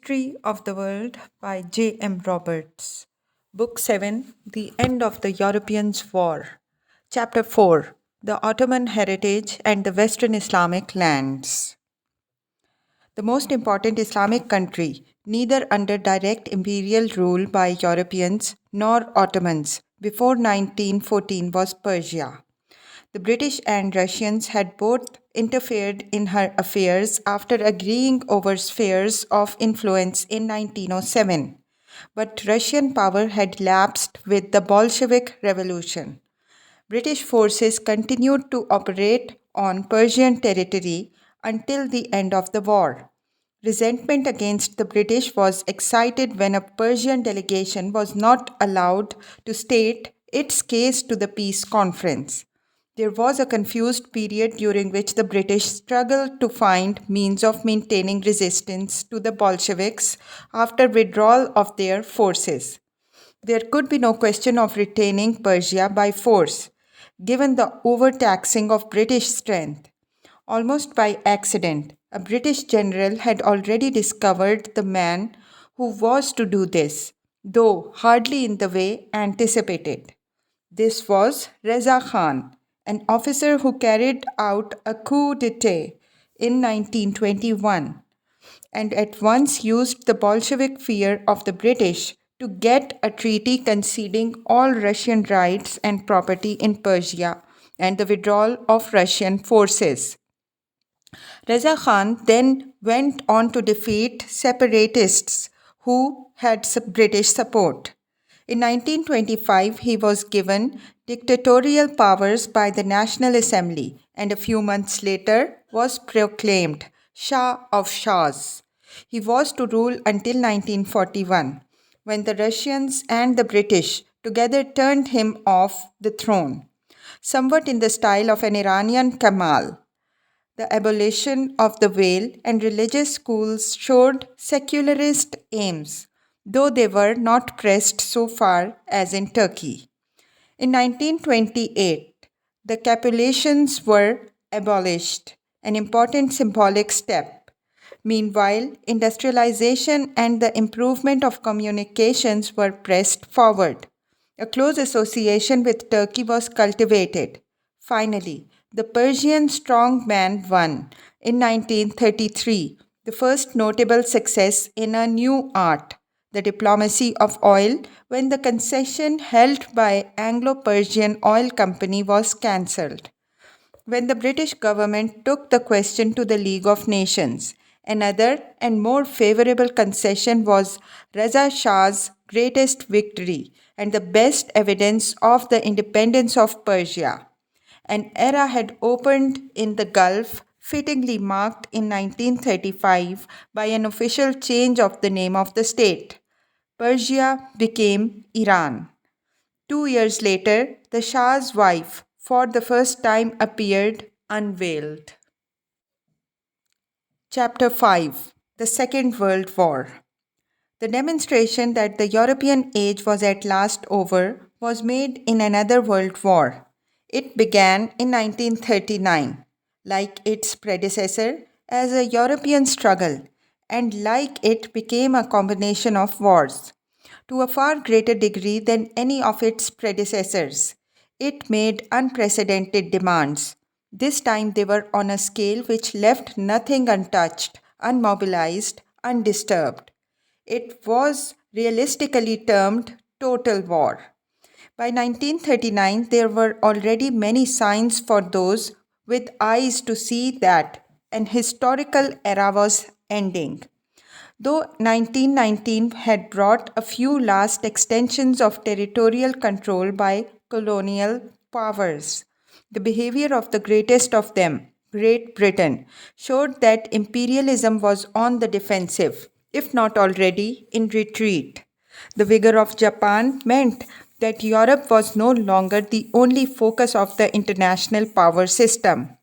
History of the World by J. M. Roberts. Book 7, The End of the Europeans' War. Chapter 4, The Ottoman Heritage and the Western Islamic Lands. The most important Islamic country, neither under direct imperial rule by Europeans nor Ottomans, before 1914 was Persia. The British and Russians had both interfered in her affairs after agreeing over spheres of influence in 1907. But Russian power had lapsed with the Bolshevik Revolution. British forces continued to operate on Persian territory until the end of the war. Resentment against the British was excited when a Persian delegation was not allowed to state its case to the peace conference. There was a confused period during which the British struggled to find means of maintaining resistance to the Bolsheviks after withdrawal of their forces. There could be no question of retaining Persia by force, given the overtaxing of British strength. Almost by accident, a British general had already discovered the man who was to do this, though hardly in the way anticipated. This was Reza Khan, an officer who carried out a coup d'etat in 1921 and at once used the Bolshevik fear of the British to get a treaty conceding all Russian rights and property in Persia and the withdrawal of Russian forces. Reza Khan then went on to defeat separatists who had British support. In 1925, he was given dictatorial powers by the National Assembly and a few months later was proclaimed Shah of Shahs. He was to rule until 1941, when the Russians and the British together turned him off the throne, somewhat in the style of an Iranian Kemal. The abolition of the veil and religious schools showed secularist aims, though they were not pressed so far as in Turkey. In 1928, the capitulations were abolished, an important symbolic step. Meanwhile, industrialization and the improvement of communications were pressed forward. A close association with Turkey was cultivated. Finally, the Persian strongman won in 1933, the first notable success in a new art, the diplomacy of oil, when the concession held by Anglo-Persian Oil Company was cancelled. When the British government took the question to the League of Nations, another and more favorable concession was Reza Shah's greatest victory and the best evidence of the independence of Persia. An era had opened in the Gulf, fittingly marked in 1935 by an official change of the name of the state. Persia became Iran. 2 years later, the Shah's wife, for the first time, appeared unveiled. Chapter 5, The Second World War. The demonstration that the European age was at last over was made in another world war. It began in 1939, like its predecessor, as a European struggle, and like it became a combination of wars. To a far greater degree than any of its predecessors, it made unprecedented demands. This time they were on a scale which left nothing untouched, unmobilized, undisturbed. It was realistically termed total war. By 1939, there were already many signs for those with eyes to see that an historical era was ending. Though 1919 had brought a few last extensions of territorial control by colonial powers, the behavior of the greatest of them, Great Britain, showed that imperialism was on the defensive, if not already in retreat. The vigor of Japan meant that Europe was no longer the only focus of the international power system.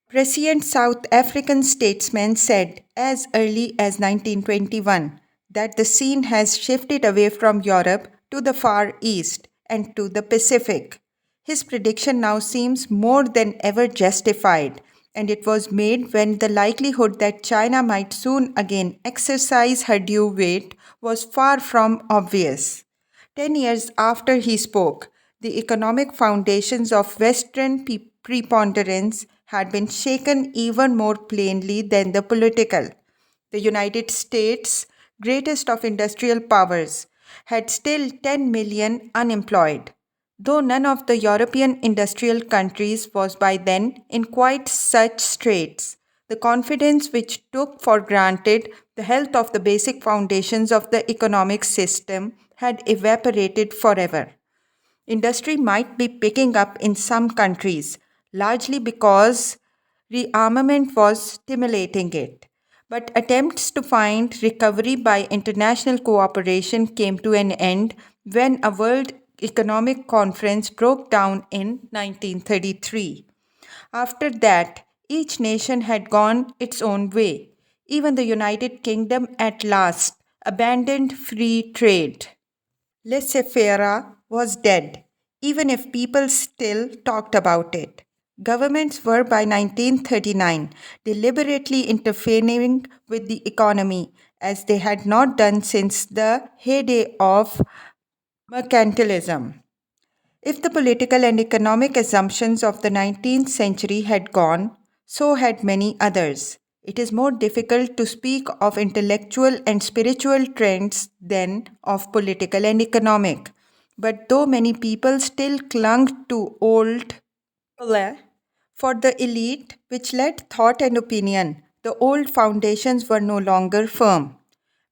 Prescient South African statesman said as early as 1921 that the scene has shifted away from Europe to the Far East and to the Pacific. His prediction now seems more than ever justified and it was made when the likelihood that China might soon again exercise her due weight was far from obvious. 10 years after he spoke, the economic foundations of Western preponderance had been shaken even more plainly than the political. The United States, greatest of industrial powers, had still 10 million unemployed, though none of the European industrial countries was by then in quite such straits. The confidence which took for granted the health of the basic foundations of the economic system had evaporated forever. Industry might be picking up in some countries, largely because rearmament was stimulating it. But attempts to find recovery by international cooperation came to an end when a World Economic Conference broke down in 1933. After that, each nation had gone its own way. Even the United Kingdom at last abandoned free trade. Laissez faire was dead, even if people still talked about it. Governments were by 1939 deliberately interfering with the economy as they had not done since the heyday of mercantilism. If the political and economic assumptions of the 19th century had gone, so had many others. It is more difficult to speak of intellectual and spiritual trends than of political and economic. But though many people still clung to old Ole, for the elite, which led thought and opinion, the old foundations were no longer firm.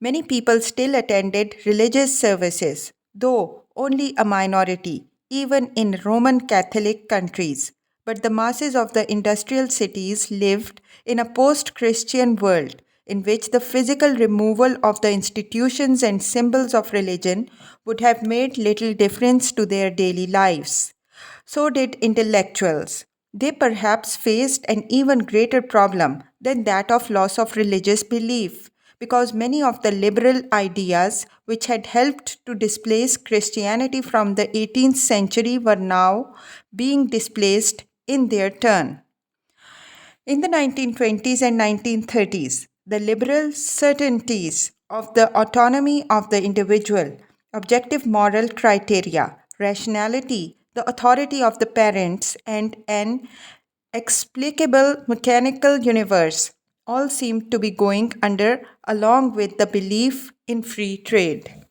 Many people still attended religious services, though only a minority, even in Roman Catholic countries. But the masses of the industrial cities lived in a post Christian world in which the physical removal of the institutions and symbols of religion would have made little difference to their daily lives. So did intellectuals. They perhaps faced an even greater problem than that of loss of religious belief, because many of the liberal ideas which had helped to displace Christianity from the 18th century were now being displaced in their turn. In the 1920s and 1930s, the liberal certainties of the autonomy of the individual, objective moral criteria, rationality, the authority of the parents, and an explicable mechanical universe all seemed to be going under along with the belief in free trade.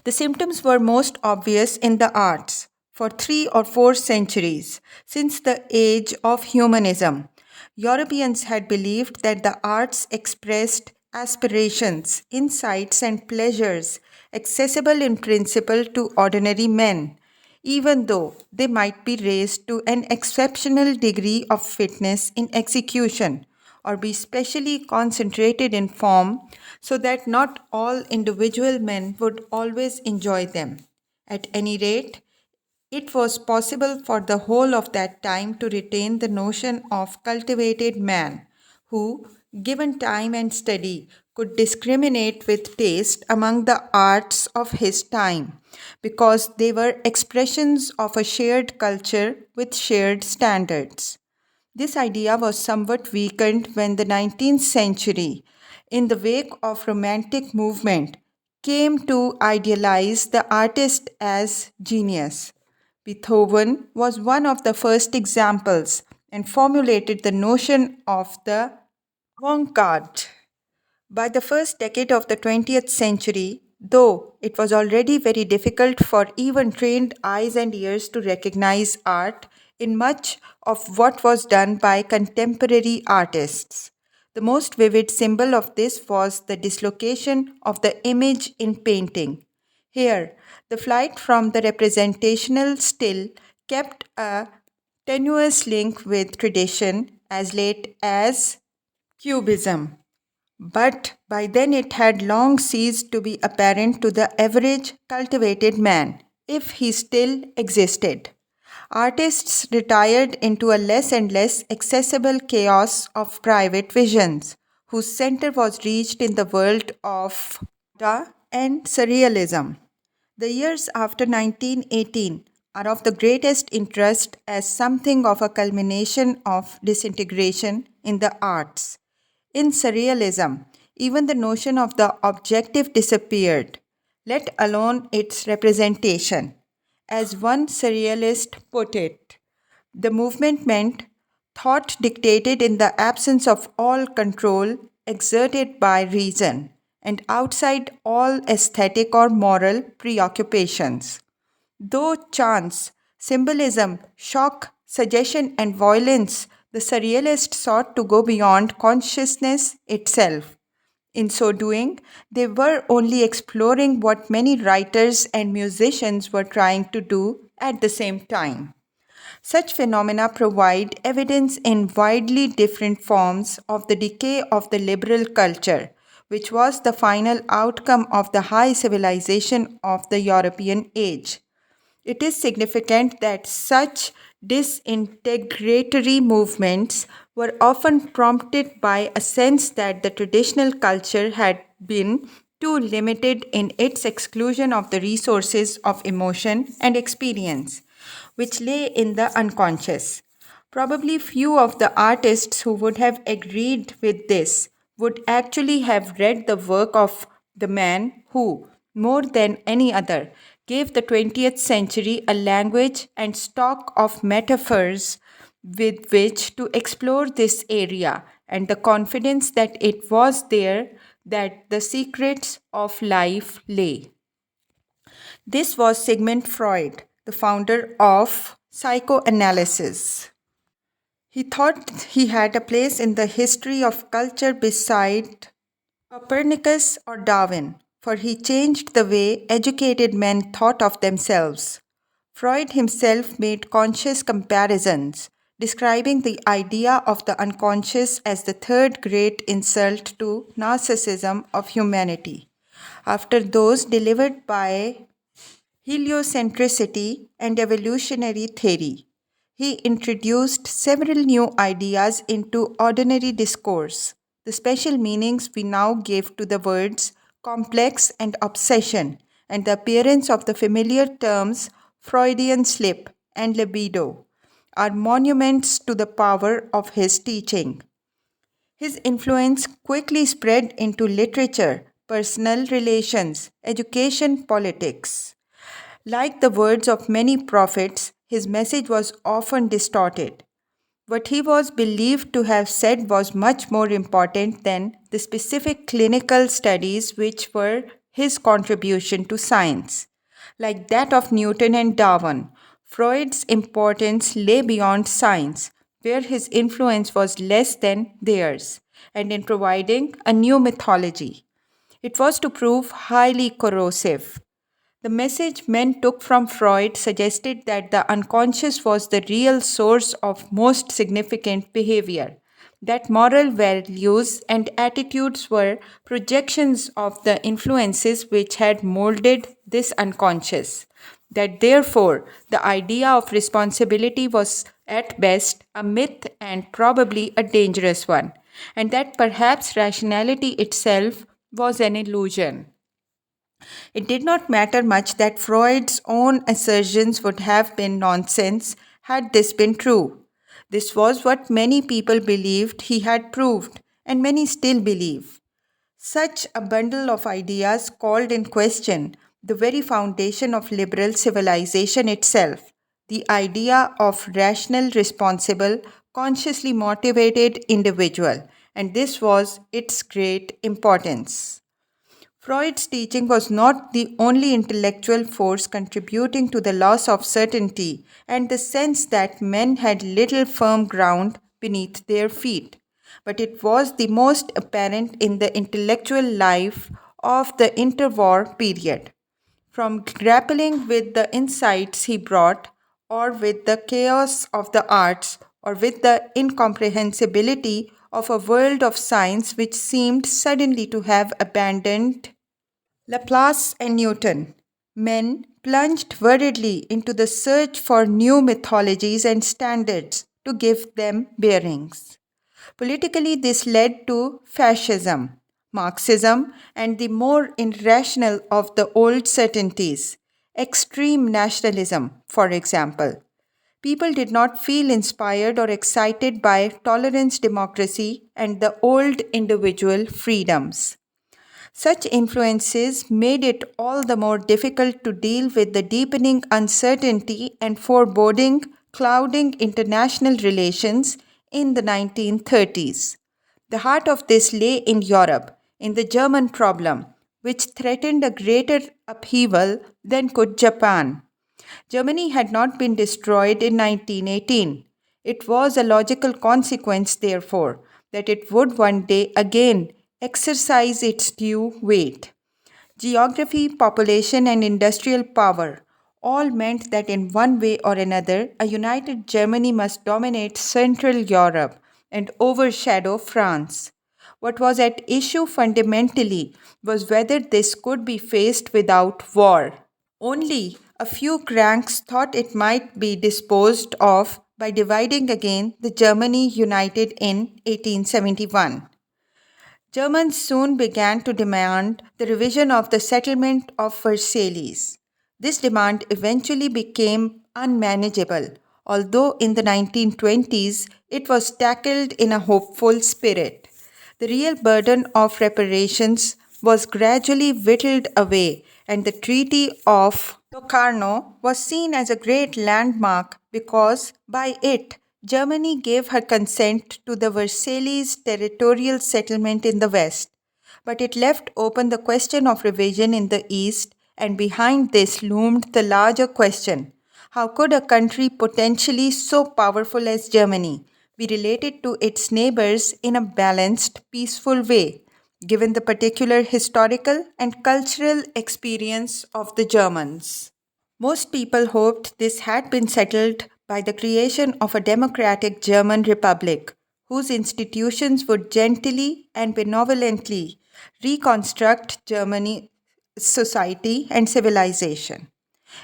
The symptoms were most obvious in the arts. For 3 or 4 centuries, since the age of humanism, Europeans had believed that the arts expressed aspirations, insights, and pleasures accessible in principle to ordinary men, even though they might be raised to an exceptional degree of fitness in execution or be specially concentrated in form so that not all individual men would always enjoy them. At any rate, it was possible for the whole of that time to retain the notion of cultivated man, who, given time and study, could discriminate with taste among the arts of his time, because they were expressions of a shared culture with shared standards. This idea was somewhat weakened when the 19th century, in the wake of romantic movement, came to idealize the artist as genius. Beethoven was one of the first examples and formulated the notion of the avant-garde. By the first decade of the 20th century, though it was already very difficult for even trained eyes and ears to recognize art in much of what was done by contemporary artists. The most vivid symbol of this was the dislocation of the image in painting. Here, the flight from the representational still kept a tenuous link with tradition as late as Cubism. But by then it had long ceased to be apparent to the average cultivated man, if he still existed. Artists retired into a less and less accessible chaos of private visions, whose center was reached in the world of Da and Surrealism. The years after 1918, are of the greatest interest as something of a culmination of disintegration in the arts. In surrealism, even the notion of the objective disappeared, let alone its representation. As one surrealist put it, the movement meant thought dictated in the absence of all control exerted by reason and outside all aesthetic or moral preoccupations. Though chance, symbolism, shock, suggestion, and violence, the surrealists sought to go beyond consciousness itself. In so doing, they were only exploring what many writers and musicians were trying to do at the same time. Such phenomena provide evidence in widely different forms of the decay of the liberal culture, which was the final outcome of the high civilization of the European age. It is significant that such disintegratory movements were often prompted by a sense that the traditional culture had been too limited in its exclusion of the resources of emotion and experience, which lay in the unconscious. Probably few of the artists who would have agreed with this would actually have read the work of the man who, more than any other, gave the 20th century a language and stock of metaphors with which to explore this area, and the confidence that it was there that the secrets of life lay. This was Sigmund Freud, the founder of psychoanalysis. He thought he had a place in the history of culture beside Copernicus or Darwin, for he changed the way educated men thought of themselves. Freud himself made conscious comparisons, describing the idea of the unconscious as the third great insult to narcissism of humanity, after those delivered by heliocentricity and evolutionary theory. He introduced several new ideas into ordinary discourse, the special meanings we now give to the words complex and obsession, and the appearance of the familiar terms Freudian slip and libido are monuments to the power of his teaching. His influence quickly spread into literature, personal relations, education, politics. Like the words of many prophets, his message was often distorted. What he was believed to have said was much more important than the specific clinical studies which were his contribution to science. Like that of Newton and Darwin, Freud's importance lay beyond science, where his influence was less than theirs, and in providing a new mythology. It was to prove highly corrosive. The message men took from Freud suggested that the unconscious was the real source of most significant behavior, that moral values and attitudes were projections of the influences which had molded this unconscious, that therefore the idea of responsibility was at best a myth and probably a dangerous one, and that perhaps rationality itself was an illusion. It did not matter much that Freud's own assertions would have been nonsense had this been true. This was what many people believed he had proved, and many still believe. Such a bundle of ideas called in question the very foundation of liberal civilization itself, the idea of rational, responsible, consciously motivated individual, and this was its great importance. Freud's teaching was not the only intellectual force contributing to the loss of certainty and the sense that men had little firm ground beneath their feet, but it was the most apparent in the intellectual life of the interwar period. From grappling with the insights he brought, or with the chaos of the arts, or with the incomprehensibility of a world of science which seemed suddenly to have abandoned Laplace and Newton, men plunged worriedly into the search for new mythologies and standards to give them bearings. Politically, this led to fascism, Marxism, and the more irrational of the old certainties, extreme nationalism, for example. People did not feel inspired or excited by tolerance, democracy, and the old individual freedoms. Such influences made it all the more difficult to deal with the deepening uncertainty and foreboding clouding international relations in the 1930s. The heart of this lay in Europe, in the German problem, which threatened a greater upheaval than could Japan. Germany had not been destroyed in 1918. It was a logical consequence, therefore, that it would one day again exercise its due weight. Geography, population, and industrial power all meant that in one way or another, a united Germany must dominate Central Europe and overshadow France. What was at issue fundamentally was whether this could be faced without war. Only a few cranks thought it might be disposed of by dividing again the Germany united in 1871. Germans soon began to demand the revision of the settlement of Versailles. This demand eventually became unmanageable, although in the 1920s it was tackled in a hopeful spirit. The real burden of reparations was gradually whittled away, and the Treaty of Locarno was seen as a great landmark because by it Germany gave her consent to the Versailles territorial settlement in the west. But it left open the question of revision in the east, and behind this loomed the larger question: how could a country potentially so powerful as Germany be related to its neighbors in a balanced, peaceful way, given the particular historical and cultural experience of the Germans? Most people hoped this had been settled by the creation of a democratic German republic, whose institutions would gently and benevolently reconstruct Germany's society and civilization.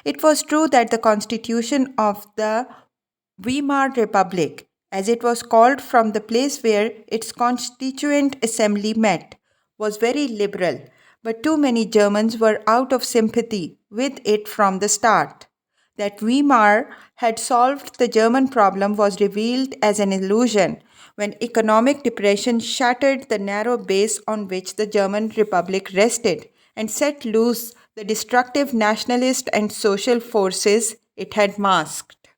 It was true that the constitution of the Weimar Republic, as it was called from the place where its constituent assembly met, was very liberal, but too many Germans were out of sympathy with it from the start. That Weimar had solved the German problem was revealed as an illusion when economic depression shattered the narrow base on which the German Republic rested and set loose the destructive nationalist and social forces it had masked.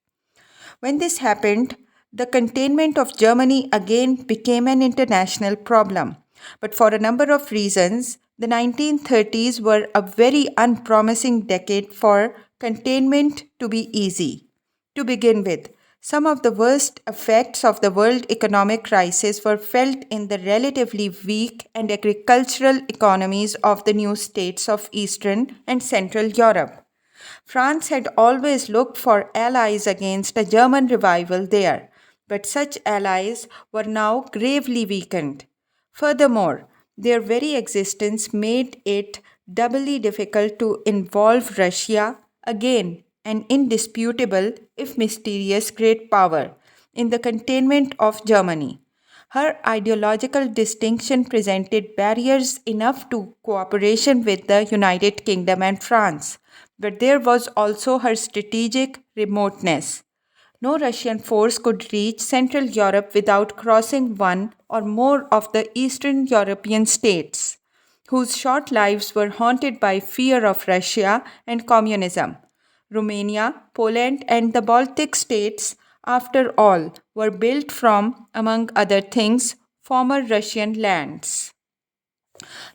When this happened, the containment of Germany again became an international problem. But for a number of reasons, the 1930s were a very unpromising decade for containment to be easy. To begin with, some of the worst effects of the world economic crisis were felt in the relatively weak and agricultural economies of the new states of Eastern and Central Europe. France had always looked for allies against a German revival there, but such allies were now gravely weakened. Furthermore, their very existence made it doubly difficult to involve Russia, again an indisputable, if mysterious, great power, in the containment of Germany. Her ideological distinction presented barriers enough to cooperation with the United Kingdom and France, but there was also her strategic remoteness. No Russian force could reach Central Europe without crossing one or more of the Eastern European states, whose short lives were haunted by fear of Russia and communism. Romania, Poland, and the Baltic states, after all, were built from, among other things, former Russian lands.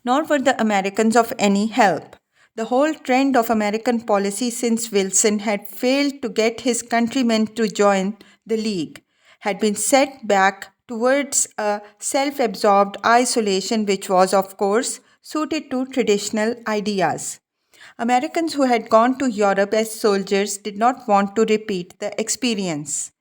Nor were the Americans of any help. The whole trend of American policy since Wilson had failed to get his countrymen to join the League, had been set back towards a self absorbed isolation which was, of course, suited to traditional ideas. Americans who had gone to Europe as soldiers did not want to repeat the experience.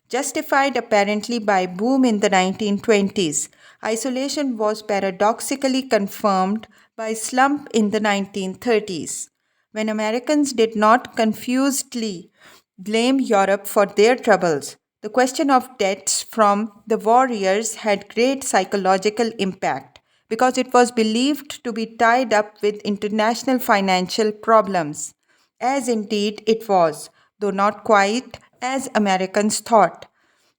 Justified apparently by boom in the 1920s, isolation was paradoxically confirmed by slump in the 1930s. When Americans did not confusedly blame Europe for their troubles, the question of debts from the warriors had great psychological impact because it was believed to be tied up with international financial problems. as indeed it was, though not quite as Americans thought.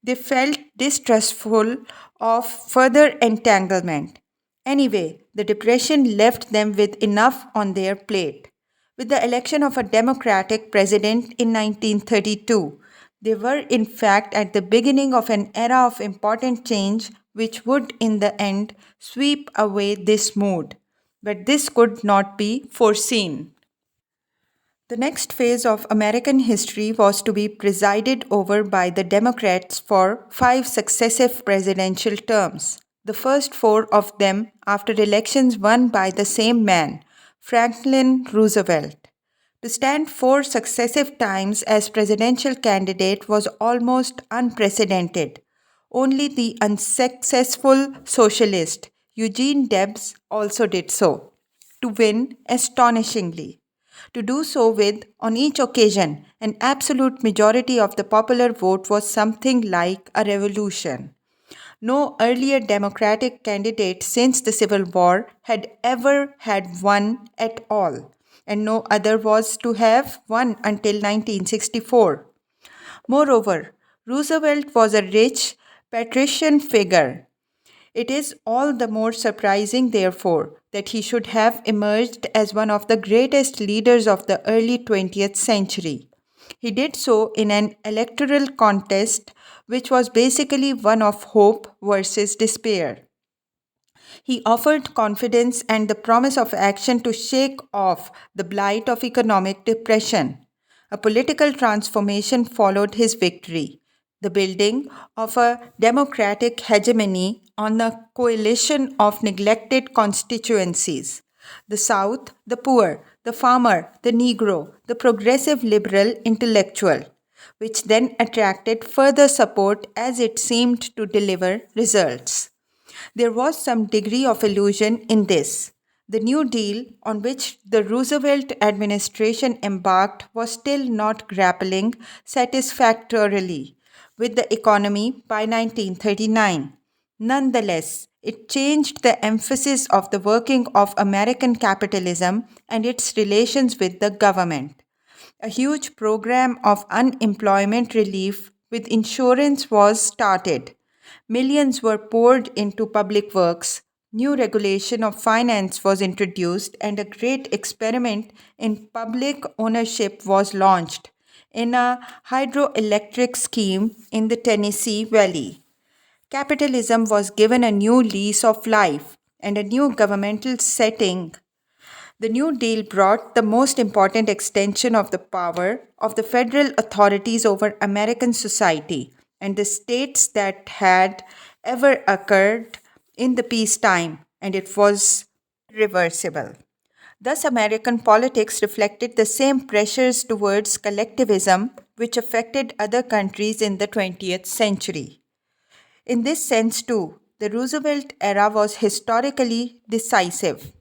They felt distrustful of further entanglement. Anyway, the Depression left them with enough on their plate. With the election of a Democratic president in 1932, they were in fact at the beginning of an era of important change which would in the end sweep away this mood. But this could not be foreseen. The next phase of American history was to be presided over by the Democrats for 5 successive presidential terms, the first four of them after elections won by the same man, Franklin Roosevelt. To stand 4 successive times as presidential candidate was almost unprecedented. Only the unsuccessful socialist Eugene Debs also did so, to win astonishingly. To do so with, on each occasion, an absolute majority of the popular vote was something like a revolution. No earlier Democratic candidate since the Civil War had ever had won at all, and no other was to have won until 1964. Moreover, Roosevelt was a rich, patrician figure. It is all the more surprising, therefore, that he should have emerged as one of the greatest leaders of the early 20th century. He did so in an electoral contest which was basically one of hope versus despair. He offered confidence and the promise of action to shake off the blight of economic depression. A political transformation followed his victory, the building of a democratic hegemony on a coalition of neglected constituencies. The South, the poor, the farmer, the Negro, the progressive liberal intellectual, which then attracted further support as it seemed to deliver results. There was some degree of illusion in this. The New Deal on which the Roosevelt administration embarked was still not grappling satisfactorily with the economy by 1939. Nonetheless, it changed the emphasis of the working of American capitalism and its relations with the government. A huge program of unemployment relief with insurance was started. Millions were poured into public works. New regulation of finance was introduced, and a great experiment in public ownership was launched in a hydroelectric scheme in the Tennessee Valley. Capitalism was given a new lease of life and a new governmental setting. The New Deal brought the most important extension of the power of the federal authorities over American society and the states that had ever occurred in the peacetime, and it was reversible. Thus, American politics reflected the same pressures towards collectivism which affected other countries in the 20th century. In this sense, too, the Roosevelt era was historically decisive.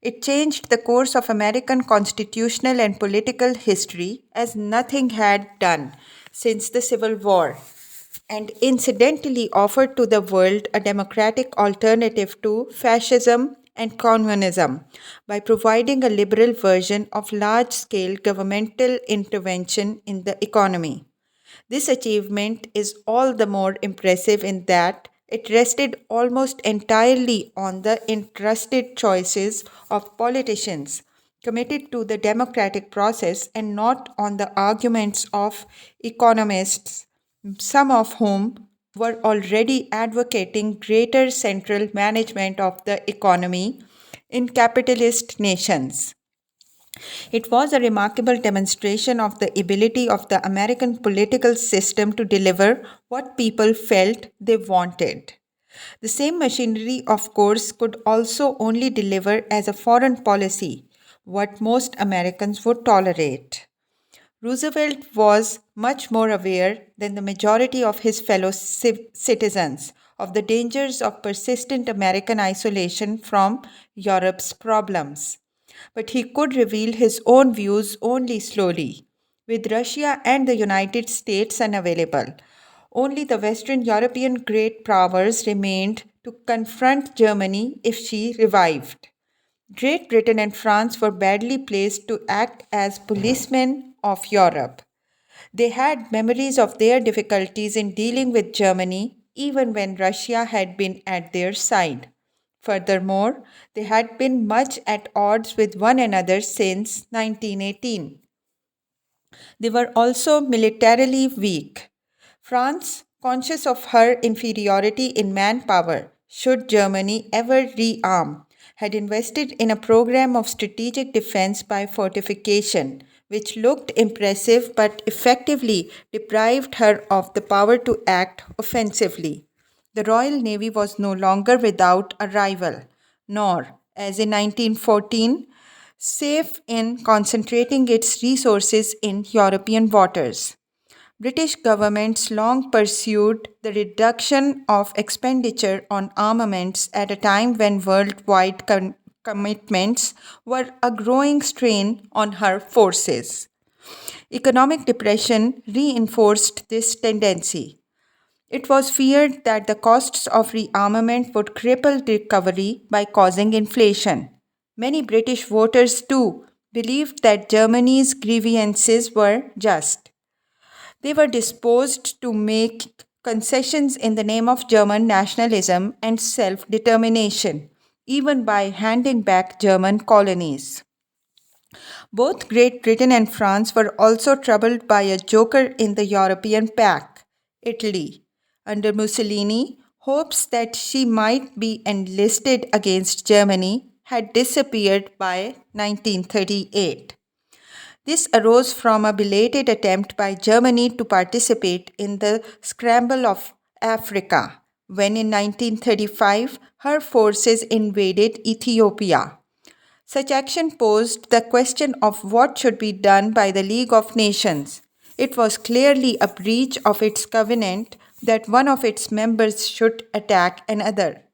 It changed the course of American constitutional and political history as nothing had done since the Civil War, and incidentally offered to the world a democratic alternative to fascism and communism by providing a liberal version of large scale governmental intervention in the economy. This achievement is all the more impressive in that it rested almost entirely on the entrusted choices of politicians committed to the democratic process and not on the arguments of economists, some of whom were already advocating greater central management of the economy in capitalist nations. It was a remarkable demonstration of the ability of the American political system to deliver what people felt they wanted. The same machinery, of course, could also only deliver as a foreign policy what most Americans would tolerate. Roosevelt was much more aware than the majority of his fellow citizens of the dangers of persistent American isolation from Europe's problems. But he could reveal his own views only slowly. With Russia and the United States unavailable, only the Western European great powers remained to confront Germany if she revived. Great Britain and France were badly placed to act as policemen of Europe. They had memories of their difficulties in dealing with Germany, even when Russia had been at their side. Furthermore, they had been much at odds with one another since 1918. They were also militarily weak. France, conscious of her inferiority in manpower, should Germany ever rearm, had invested in a program of strategic defense by fortification, which looked impressive but effectively deprived her of the power to act offensively. The Royal Navy was no longer without a rival, nor, as in 1914, safe in concentrating its resources in European waters. British governments long pursued the reduction of expenditure on armaments at a time when worldwide commitments were a growing strain on her forces. Economic depression reinforced this tendency. It was feared that the costs of rearmament would cripple recovery by causing inflation. Many British voters, too, believed that Germany's grievances were just. They were disposed to make concessions in the name of German nationalism and self determination, even by handing back German colonies. Both Great Britain and France were also troubled by a joker in the European pack, Italy. Under Mussolini, hopes that she might be enlisted against Germany had disappeared by 1938. This arose from a belated attempt by Germany to participate in the scramble of Africa, when in 1935 her forces invaded Ethiopia. Such action posed the question of what should be done by the League of Nations. It was clearly a breach of its covenant that one of its members should attack another.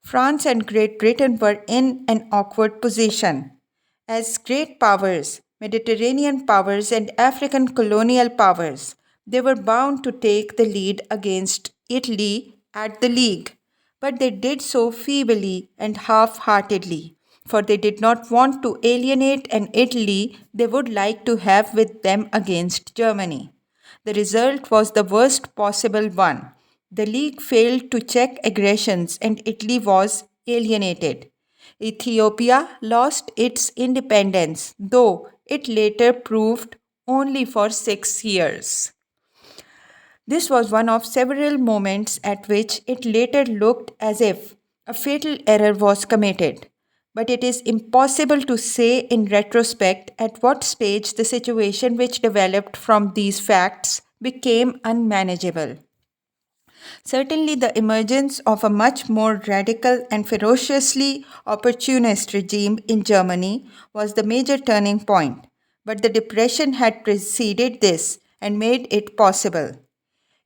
France and Great Britain were in an awkward position. As great powers, Mediterranean powers, and African colonial powers, they were bound to take the lead against Italy at the League, but they did so feebly and half heartedly, for they did not want to alienate an Italy they would like to have with them against Germany. The result was the worst possible one. The League failed to check aggressions and Italy was alienated. Ethiopia lost its independence, though it later proved only for 6 years. This was one of several moments at which it later looked as if a fatal error was committed. But it is impossible to say in retrospect at what stage the situation which developed from these facts became unmanageable. Certainly, the emergence of a much more radical and ferociously opportunist regime in Germany was the major turning point, but the Depression had preceded this and made it possible.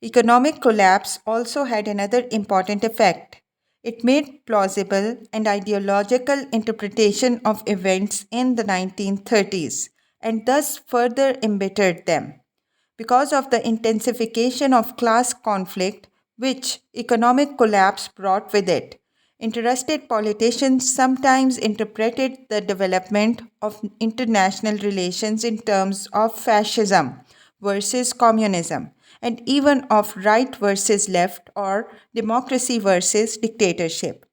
Economic collapse also had another important effect. It made plausible and ideological interpretation of events in the 1930s and thus further embittered them. Because of the intensification of class conflict which economic collapse brought with it, interested politicians sometimes interpreted the development of international relations in terms of fascism versus communism, and even of right versus left or democracy versus dictatorship.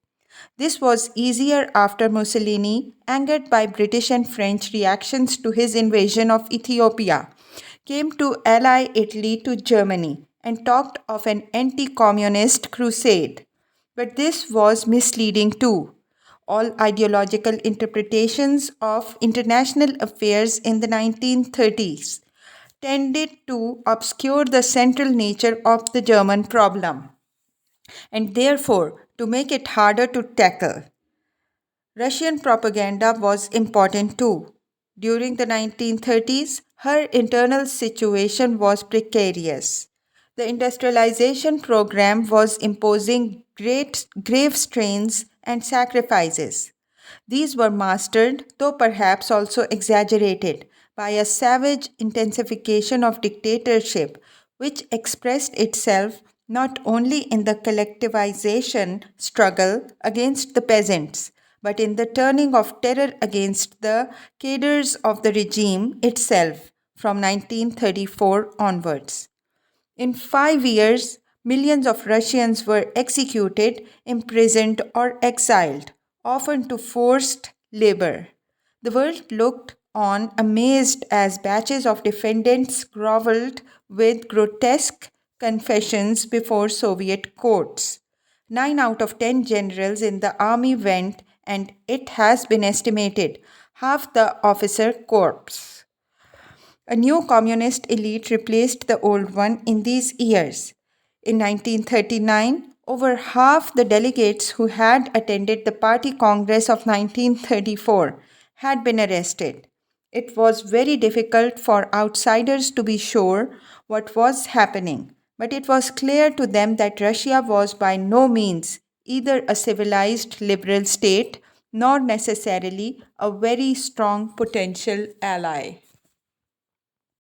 This was easier after Mussolini, angered by British and French reactions to his invasion of Ethiopia, came to ally Italy to Germany and talked of an anti communist crusade. But this was misleading too. All ideological interpretations of international affairs in the 1930s tended to obscure the central nature of the German problem and therefore to make it harder to tackle. Russian propaganda was important too. During the 1930s, her internal situation was precarious. The industrialization program was imposing grave strains and sacrifices. These were mastered, though perhaps also exaggerated, by a savage intensification of dictatorship, which expressed itself not only in the collectivization struggle against the peasants, but in the turning of terror against the cadres of the regime itself from 1934 onwards. In 5 years, millions of Russians were executed, imprisoned, or exiled, often to forced labor. The world looked on amazed as batches of defendants groveled with grotesque confessions before Soviet courts. 9 out of 10 generals in the army went, and it has been estimated half the officer corps. A new communist elite replaced the old one in these years. In 1939, over half the delegates who had attended the Party Congress of 1934 had been arrested. It was very difficult for outsiders to be sure what was happening, but it was clear to them that Russia was by no means either a civilized liberal state nor necessarily a very strong potential ally.